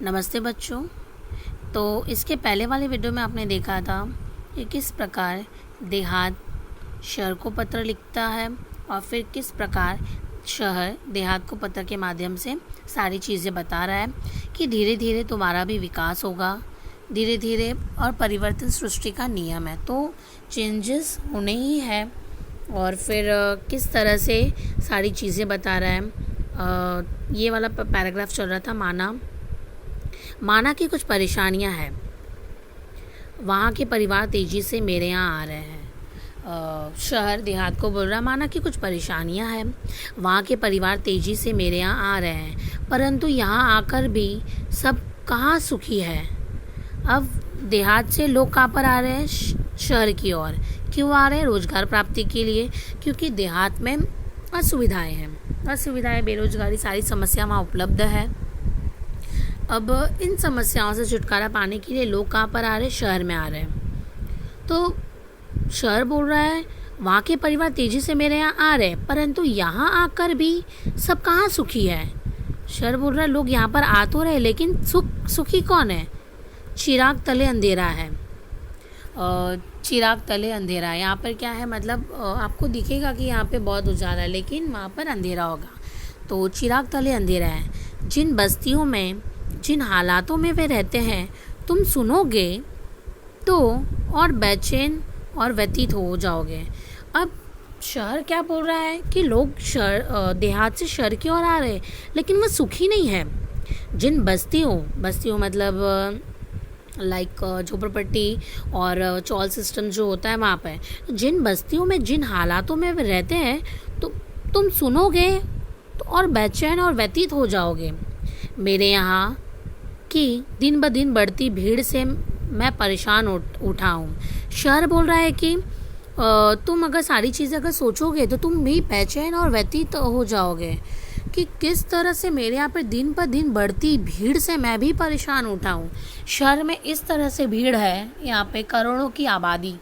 नमस्ते बच्चों। तो इसके पहले वाले वीडियो में आपने देखा था कि किस प्रकार देहात शहर को पत्र लिखता है और फिर किस प्रकार शहर देहात को पत्र के माध्यम से सारी चीज़ें बता रहा है कि धीरे धीरे तुम्हारा भी विकास होगा, धीरे धीरे, और परिवर्तन सृष्टि का नियम है, तो चेंजेस होने ही है। और फिर किस तरह से सारी चीज़ें बता रहा है। ये वाला पैराग्राफ चल रहा था, माना कि कुछ परेशानियां हैं। वहाँ के परिवार तेज़ी से मेरे यहाँ आ रहे हैं। शहर देहात को बोल रहा, माना कि कुछ परेशानियां हैं। वहाँ के परिवार तेज़ी से मेरे यहाँ आ रहे हैं, परंतु यहाँ आकर भी सब कहाँ सुखी है। अब देहात से लोग कहाँ पर आ रहे हैं? शहर की ओर। क्यों आ रहे हैं? रोज़गार प्राप्ति के लिए, क्योंकि देहात में असुविधाएं हैं, बेरोजगारी, सारी समस्या वहाँ उपलब्ध है। अब इन समस्याओं से छुटकारा पाने के लिए लोग कहाँ पर आ रहे हैं? शहर में आ रहे हैं। तो शहर बोल रहा है वहाँ के परिवार तेज़ी से मेरे यहाँ आ रहे हैं, परंतु यहाँ आकर भी सब कहाँ सुखी है। शहर बोल रहा है लोग यहाँ पर आ तो रहे, लेकिन सुखी कौन है? चिराग तले अंधेरा है। चिराग तले अंधेरा है। यहाँ पर क्या है, मतलब आपको दिखेगा कि यहाँ पे बहुत उजाला है, लेकिन वहाँ पर अंधेरा होगा। तो चिराग तले अंधेरा है। जिन बस्तियों में, जिन हालातों में वे रहते हैं, तुम सुनोगे तो और बेचैन और व्यतीत हो जाओगे। अब शहर क्या बोल रहा है कि लोग देहात से शहर की ओर आ रहे हैं, लेकिन वह सुखी नहीं है। जिन बस्तियों मतलब लाइक झोपड़पट्टी और चौल सिस्टम जो होता है वहाँ पर, जिन बस्तियों में, जिन हालातों में वे रहते हैं, तो तुम सुनोगे तो और बेचैन और व्यतीत हो जाओगे। मेरे यहाँ की दिन ब दिन बढ़ती भीड़ से मैं परेशान उठा हूँ। शहर बोल रहा है कि तुम अगर सारी चीज़ें अगर सोचोगे तो तुम भी बेचैन और व्यतीत हो जाओगे कि किस तरह से मेरे यहाँ पर दिन पर दिन बढ़ती भीड़ से मैं भी परेशान उठा हूँ। शहर में इस तरह से भीड़ है, यहाँ पे करोड़ों की आबादी,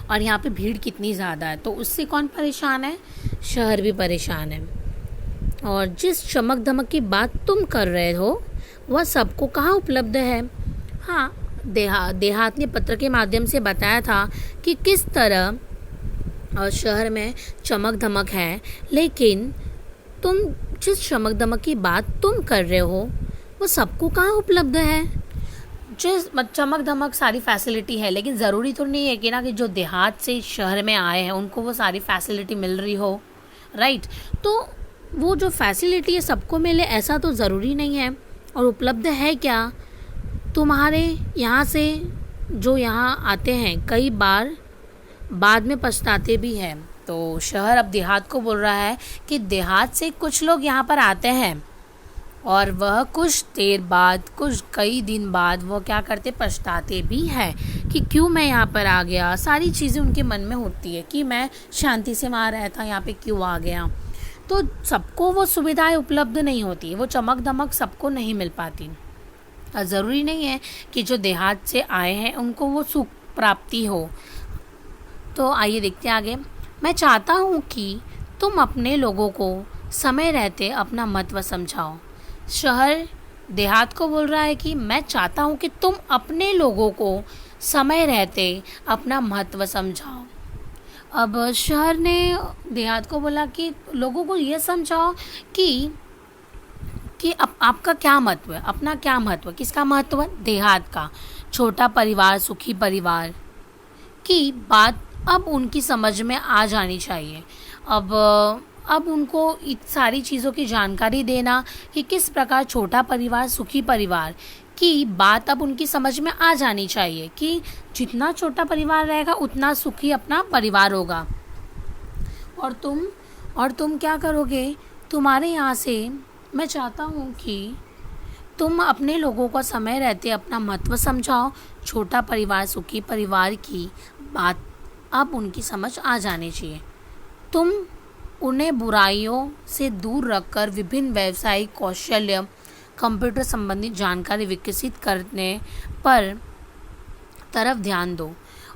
और यहाँ पे भीड़ कितनी ज़्यादा है, तो उससे कौन परेशान है? शहर भी परेशान है। और जिस चमक धमक की बात तुम कर रहे हो वह सबको कहाँ उपलब्ध है? हाँ, देहात ने पत्र के माध्यम से बताया था कि किस तरह शहर में चमक धमक है, लेकिन तुम जिस चमक धमक की बात तुम कर रहे हो वो सबको कहाँ उपलब्ध है? जिस चमक धमक सारी फैसिलिटी है, लेकिन ज़रूरी तो नहीं है कि जो देहात से शहर में आए हैं उनको वो सारी फैसिलिटी मिल रही हो, राइट? तो वो जो फैसिलिटी है सबको मिले ऐसा तो ज़रूरी नहीं है। और उपलब्ध है क्या? तुम्हारे यहाँ से जो यहाँ आते हैं कई बार बाद में पछताते भी हैं। तो शहर अब देहात को बोल रहा है कि देहात से कुछ लोग यहाँ पर आते हैं और वह कुछ देर बाद, कुछ कई दिन बाद वो क्या करते? पछताते भी हैं कि क्यों मैं यहाँ पर आ गया। सारी चीज़ें उनके मन में होती है कि मैं शांति से वहाँ रहता, यहाँ पे क्यों आ गया। तो सबको वो सुविधाएं उपलब्ध नहीं होती, वो चमक धमक सबको नहीं मिल पाती। ज़रूरी नहीं है कि जो देहात से आए हैं उनको वो सुख प्राप्ति हो। तो आइए देखते हैं आगे। मैं चाहता हूँ कि तुम अपने लोगों को समय रहते अपना महत्व समझाओ। शहर देहात को बोल रहा है कि मैं चाहता हूँ कि तुम अपने लोगों को समय रहते अपना महत्व समझाओ। अब शहर ने देहात को बोला कि लोगों को ये समझाओ कि आपका क्या महत्व है, अपना क्या महत्व, किसका महत्व है? देहात का। छोटा परिवार, सुखी परिवार की बात अब उनकी समझ में आ जानी चाहिए। अब उनको सारी चीज़ों की जानकारी देना कि किस प्रकार छोटा परिवार, सुखी परिवार की बात अब उनकी समझ में आ जानी चाहिए कि जितना छोटा परिवार रहेगा उतना सुखी अपना परिवार होगा। और तुम क्या करोगे? तुम्हारे यहाँ से मैं चाहता हूँ कि तुम अपने लोगों को समय रहते अपना महत्व समझाओ। छोटा परिवार, सुखी परिवार की बात अब उनकी समझ आ जानी चाहिए। तुम उन्हें बुराइयों से दूर रखकर विभिन्न व्यावसायिक कौशल्य, कंप्यूटर संबंधित जानकारी विकसित करने पर तरफ ध्यान दो।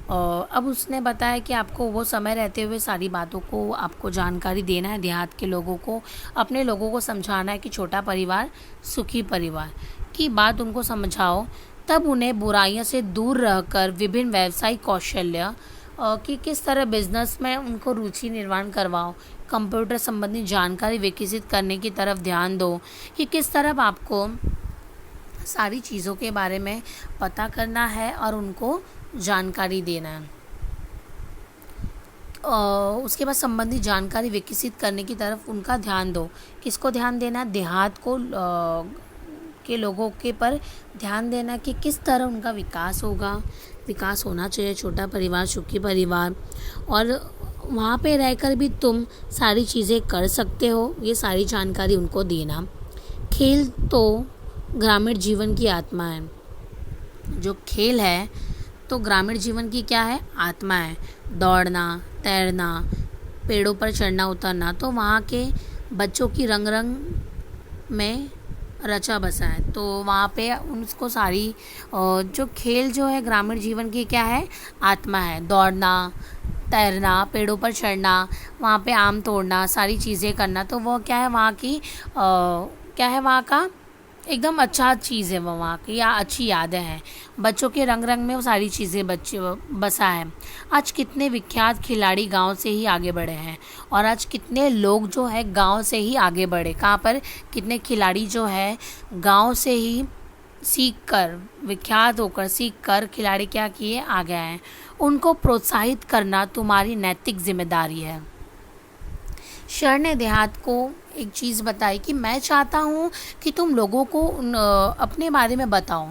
अब उसने बताया कि आपको वो समय रहते हुए सारी बातों को आपको जानकारी देना है। देहात के लोगों को, अपने लोगों को समझाना है कि छोटा परिवार, सुखी परिवार की बात उनको समझाओ, तब उन्हें बुराइयों से दूर रहकर विभिन्न व्यावसायिक कौशल्य कि किस तरह बिजनेस में उनको रुचि निर्माण करवाओ। कंप्यूटर संबंधी जानकारी विकसित करने की तरफ ध्यान दो कि किस तरफ आपको सारी चीज़ों के बारे में पता करना है और उनको जानकारी देना है। उसके बाद संबंधित जानकारी विकसित करने की तरफ उनका ध्यान दो। किसको ध्यान देना? देहात को के लोगों के पर ध्यान देना कि किस तरह उनका विकास होगा। विकास होना चाहिए, छोटा परिवार सुखी परिवार, और वहाँ पे रहकर भी तुम सारी चीज़ें कर सकते हो, ये सारी जानकारी उनको देना। खेल तो ग्रामीण जीवन की आत्मा है। जो खेल है तो ग्रामीण जीवन की क्या है? आत्मा है। दौड़ना, तैरना, पेड़ों पर चढ़ना उतरना, तो वहाँ के बच्चों की रंग रंग में रचा बसा है। तो वहाँ पे उनको सारी जो खेल जो है ग्रामीण जीवन की क्या है? आत्मा है। दौड़ना, तैरना, पेड़ों पर चढ़ना, वहाँ पे आम तोड़ना, सारी चीज़ें करना, तो वो क्या है? वहाँ की क्या है? वहाँ का एकदम अच्छा चीज़ है वो, वहाँ की या अच्छी यादें हैं। बच्चों के रंग रंग में वो सारी चीज़ें बच्चे बसा है। आज कितने विख्यात खिलाड़ी गांव से ही आगे बढ़े हैं, और आज कितने लोग जो है गांव से ही आगे बढ़े। कहाँ पर? कितने खिलाड़ी जो है गांव से ही सीख कर, विख्यात होकर सीख कर खिलाड़ी क्या किए? आ गए हैं। उनको प्रोत्साहित करना तुम्हारी नैतिक जिम्मेदारी है। शहर ने देहात को एक चीज़ बताई कि मैं चाहता हूँ कि तुम लोगों को अपने बारे में बताओ।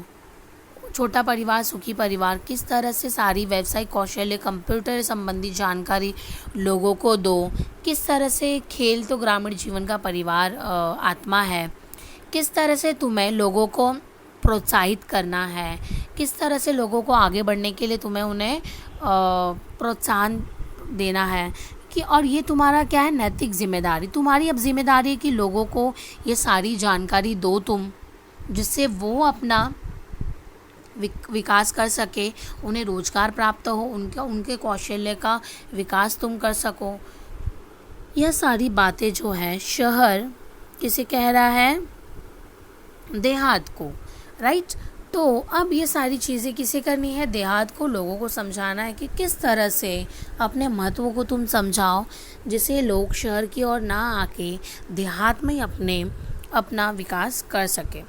छोटा परिवार सुखी परिवार, किस तरह से सारी व्यावसायिक कौशल्य, कंप्यूटर संबंधी जानकारी लोगों को दो। किस तरह से खेल तो ग्रामीण जीवन का परिवार आत्मा है। किस तरह से तुम्हें लोगों को प्रोत्साहित करना है। किस तरह से लोगों को आगे बढ़ने के लिए तुम्हें उन्हें प्रोत्साहन देना है कि, और ये तुम्हारा क्या है? नैतिक जिम्मेदारी। तुम्हारी अब जिम्मेदारी है कि लोगों को ये सारी जानकारी दो तुम, जिससे वो अपना विकास कर सके, उन्हें रोजगार प्राप्त हो, उनके कौशल्य का विकास तुम कर सको। यह सारी बातें जो है शहर किसे कह रहा है? देहात को, राइट। तो अब ये सारी चीज़ें किसे करनी है? देहात को, लोगों को समझाना है कि किस तरह से अपने महत्व को तुम समझाओ, जिससे लोग शहर की ओर ना आके देहात में ही अपना विकास कर सके।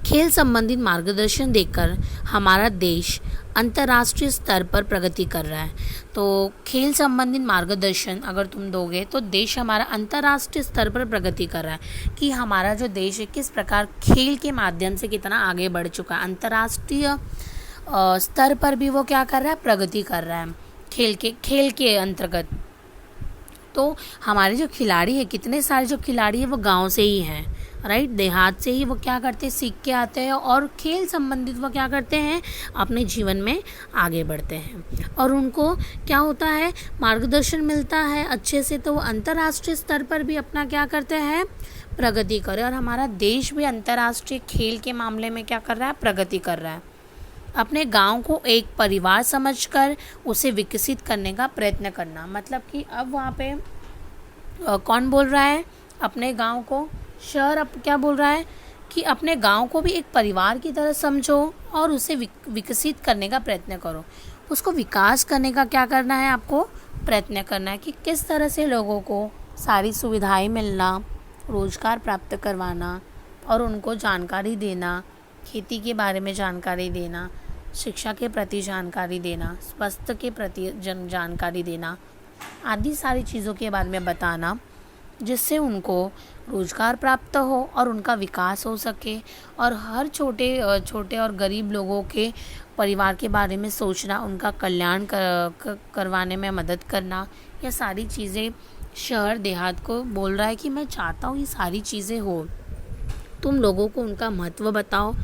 खेल संबंधित मार्गदर्शन देकर हमारा देश अंतर्राष्ट्रीय स्तर पर प्रगति कर रहा है। तो खेल संबंधित मार्गदर्शन अगर तुम दोगे तो देश हमारा अंतर्राष्ट्रीय स्तर पर प्रगति कर रहा है, कि हमारा जो देश है किस प्रकार खेल के माध्यम से कितना आगे बढ़ चुका है। अंतर्राष्ट्रीय स्तर पर भी वो क्या कर रहा है? प्रगति कर रहा है खेल के अंतर्गत। तो हमारे जो खिलाड़ी है, कितने सारे जो खिलाड़ी है वो गांव से ही हैं, राइट। देहात से ही वो क्या करते हैं? सीख के आते हैं, और खेल संबंधित वो क्या करते हैं? अपने जीवन में आगे बढ़ते हैं, और उनको क्या होता है? मार्गदर्शन मिलता है अच्छे से, तो वो अंतर्राष्ट्रीय स्तर पर भी अपना क्या करते हैं? प्रगति करें। और हमारा देश भी अंतर्राष्ट्रीय खेल के मामले में क्या कर रहा है? प्रगति कर रहा है। अपने गांव को एक परिवार समझकर उसे विकसित करने का प्रयत्न करना, मतलब कि अब वहाँ पे कौन बोल रहा है? अपने गांव को। शहर अब क्या बोल रहा है? कि अपने गांव को भी एक परिवार की तरह समझो और उसे विकसित करने का प्रयत्न करो। उसको विकास करने का क्या करना है? आपको प्रयत्न करना है कि किस तरह से लोगों को सारी सुविधाएं मिलना, रोजगार प्राप्त करवाना, और उनको जानकारी देना, खेती के बारे में जानकारी देना, शिक्षा के प्रति जानकारी देना, स्वास्थ्य के प्रति जानकारी देना, आदि सारी चीज़ों के बारे में बताना, जिससे उनको रोजगार प्राप्त हो और उनका विकास हो सके। और हर छोटे और गरीब लोगों के परिवार के बारे में सोचना, उनका कल्याण करवाने में मदद करना, यह सारी चीज़ें शहर देहात को बोल रहा है कि मैं चाहता हूँ ये सारी चीज़ें हो। तुम लोगों को उनका महत्व बताओ,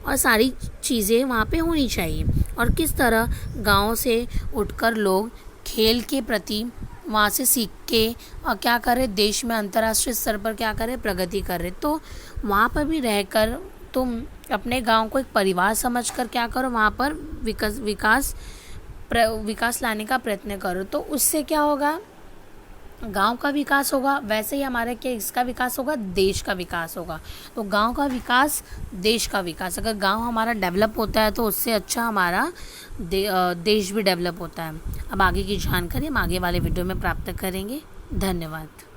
और सारी चीज़ें वहाँ पे होनी चाहिए। और किस तरह गांव से उठकर लोग खेल के प्रति वहाँ से सीख के और क्या करें? देश में अंतर्राष्ट्रीय स्तर पर क्या करें? प्रगति कर रहे। तो वहाँ पर भी रहकर तुम अपने गांव को एक परिवार समझकर क्या करो? वहाँ पर विकास लाने का प्रयत्न करो। तो उससे क्या होगा? गांव का विकास होगा वैसे ही हमारे क्या इसका विकास होगा, देश का विकास होगा। तो गांव का विकास, देश का विकास, अगर गांव हमारा डेवलप होता है तो उससे अच्छा हमारा देश भी डेवलप होता है। अब आगे की जानकारी हम आगे वाले वीडियो में प्राप्त करेंगे। धन्यवाद।